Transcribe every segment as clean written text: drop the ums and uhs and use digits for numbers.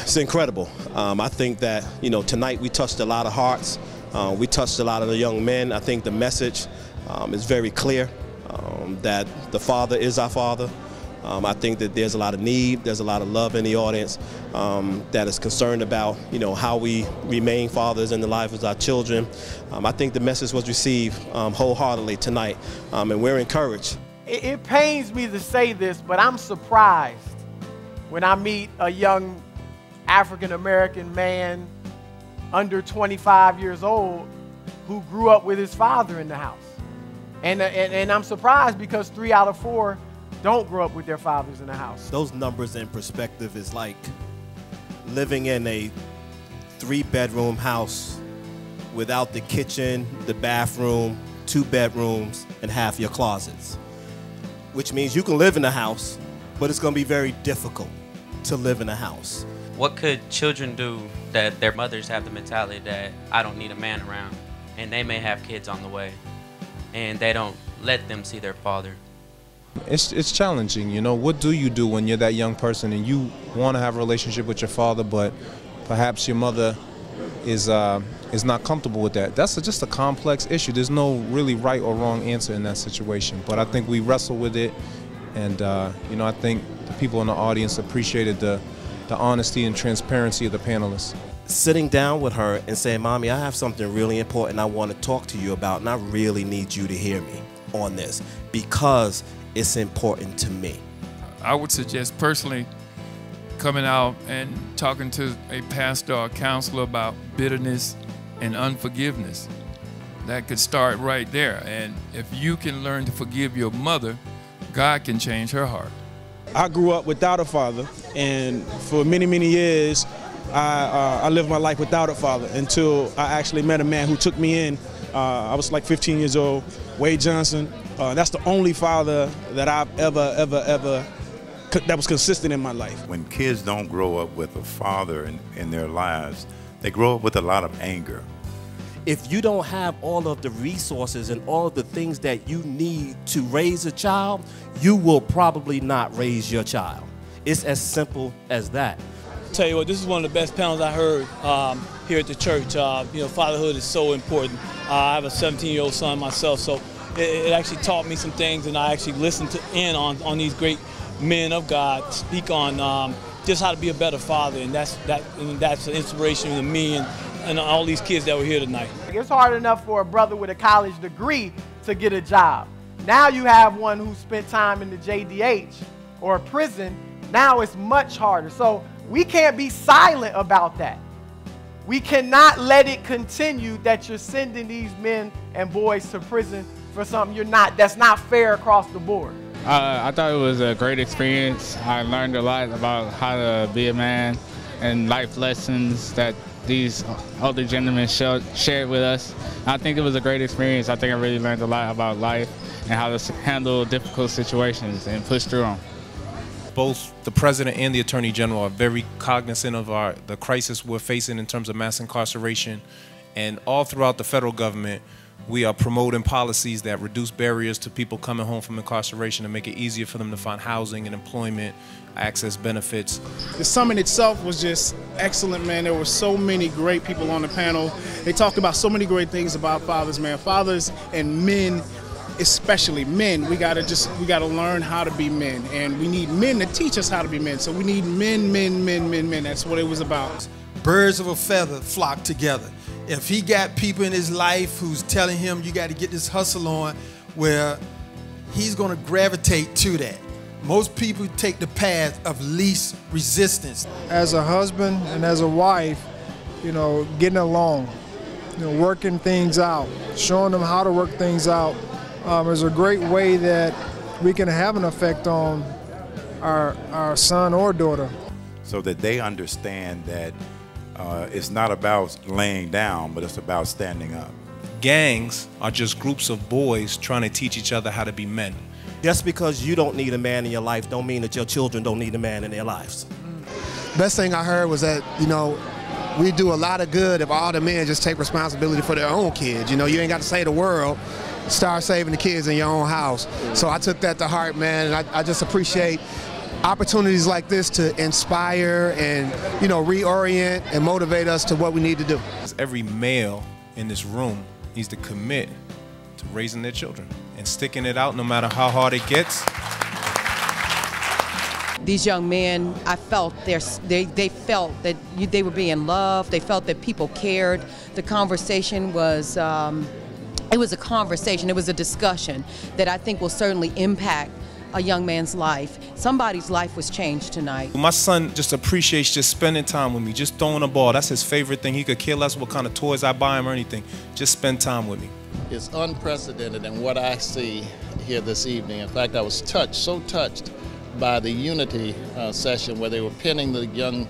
It's incredible. I think that, tonight we touched a lot of hearts. We touched a lot of the young men. I think the message is very clear that the Father is our Father. I think that there's a lot of need, there's a lot of love in the audience that is concerned about, how we remain fathers in the lives of our children. I think the message was received wholeheartedly tonight, and we're encouraged. It pains me to say this, but I'm surprised when I meet a young African-American man under 25 years old who grew up with his father in the house. And I'm surprised because 3 out of 4 don't grow up with their fathers in the house. Those numbers in perspective is like living in a 3-bedroom house without the kitchen, the bathroom, 2 bedrooms, and half your closets. Which means you can live in a house, but it's going to be very difficult to live in a house. What could children do that their mothers have the mentality that I don't need a man around, and they may have kids on the way, and they don't let them see their father? It's challenging, What do you do when you're that young person and you want to have a relationship with your father, but perhaps your mother is not comfortable with that? That's just a complex issue. There's no really right or wrong answer in that situation. But I think we wrestle with it, and I think the people in the audience appreciated the honesty and transparency of the panelists. Sitting down with her and saying, "Mommy, I have something really important I want to talk to you about, and I really need you to hear me on this because it's important to me." I would suggest personally coming out and talking to a pastor or counselor about bitterness and unforgiveness. That could start right there. And if you can learn to forgive your mother, God can change her heart. I grew up without a father, and for many, many years, I lived my life without a father until I actually met a man who took me in. I was like 15 years old, Wade Johnson. That's the only father that I've ever that was consistent in my life. When kids don't grow up with a father in their lives, they grow up with a lot of anger. If you don't have all of the resources and all of the things that you need to raise a child, you will probably not raise your child. It's as simple as that. Tell you what, this is one of the best panels I heard here at the church. Fatherhood is so important. I have a 17-year-old son myself, so it actually taught me some things, and I actually listened in on these great men of God speak on just how to be a better father, and that's an inspiration to me and all these kids that were here tonight. It's hard enough for a brother with a college degree to get a job. Now you have one who spent time in the JDH or a prison. Now it's much harder. So we can't be silent about that. We cannot let it continue that you're sending these men and boys to prison for something that's not fair across the board. I thought it was a great experience. I learned a lot about how to be a man and life lessons that these older gentlemen shared with us. I think it was a great experience. I think I really learned a lot about life and how to handle difficult situations and push through them. Both the President and the Attorney General are very cognizant of the crisis we're facing in terms of mass incarceration. And all throughout the federal government, we are promoting policies that reduce barriers to people coming home from incarceration and make it easier for them to find housing and employment, access benefits. The summit itself was just excellent, man. There were so many great people on the panel. They talked about so many great things about fathers, man. Fathers and men, especially men, we gotta learn how to be men, and we need men to teach us how to be men. So we need men. That's what it was about. Birds of a feather flock together. If he got people in his life who's telling him you got to get this hustle on, where he's going to gravitate to that. Most people take the path of least resistance. As a husband and as a wife, getting along, working things out, showing them how to work things out is a great way that we can have an effect on our son or daughter. So that they understand that it's not about laying down, but it's about standing up. Gangs are just groups of boys trying to teach each other how to be men. Just because you don't need a man in your life don't mean that your children don't need a man in their lives. Best thing I heard was that, we do a lot of good if all the men just take responsibility for their own kids. You ain't got to save the world. Start saving the kids in your own house. So I took that to heart, man, and I just appreciate opportunities like this to inspire and, you know, reorient and motivate us to what we need to do. Every male in this room needs to commit to raising their children and sticking it out no matter how hard it gets. These young men, I felt they felt that they were being loved. They felt that people cared. The conversation was, it was a conversation. It was a discussion that I think will certainly impact a young man's life. Somebody's life was changed tonight. My son just appreciates just spending time with me, just throwing a ball. That's his favorite thing. He could care less what kind of toys I buy him or anything. Just spend time with me. It's unprecedented in what I see here this evening. In fact, I was touched, so touched by the unity session where they were pinning the young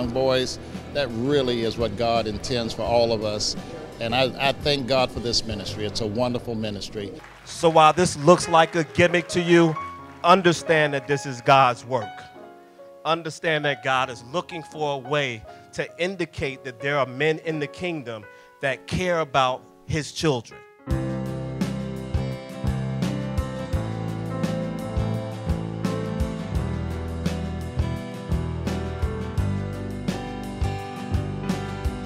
boys. That really is what God intends for all of us. And I thank God for this ministry. It's a wonderful ministry. So while this looks like a gimmick to you, understand that this is God's work. Understand that God is looking for a way to indicate that there are men in the kingdom that care about his children.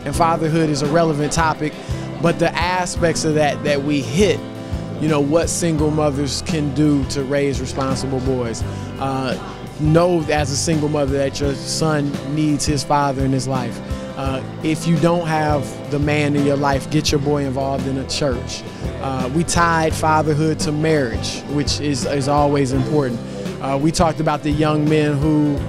And fatherhood is a relevant topic, but the aspects of that we hit, you know, what single mothers can do to raise responsible boys. Know as a single mother that your son needs his father in his life. If you don't have the man in your life, get your boy involved in a church. We tied fatherhood to marriage, which is always important. We talked about the young men who,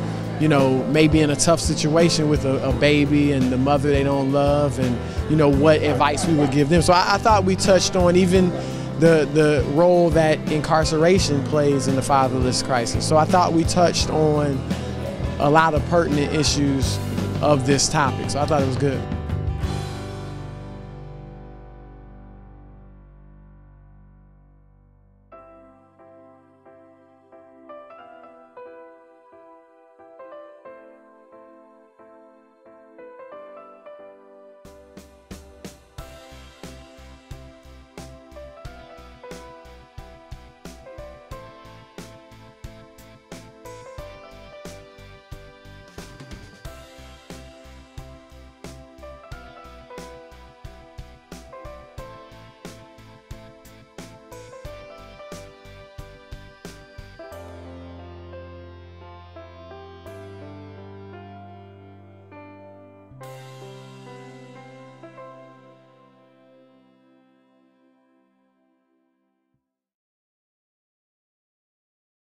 you know, may be in a tough situation with a baby and the mother they don't love, and, you know, what advice we would give them. So I thought we touched on even the role that incarceration plays in the fatherless crisis. So I thought we touched on a lot of pertinent issues of this topic. So I thought it was good.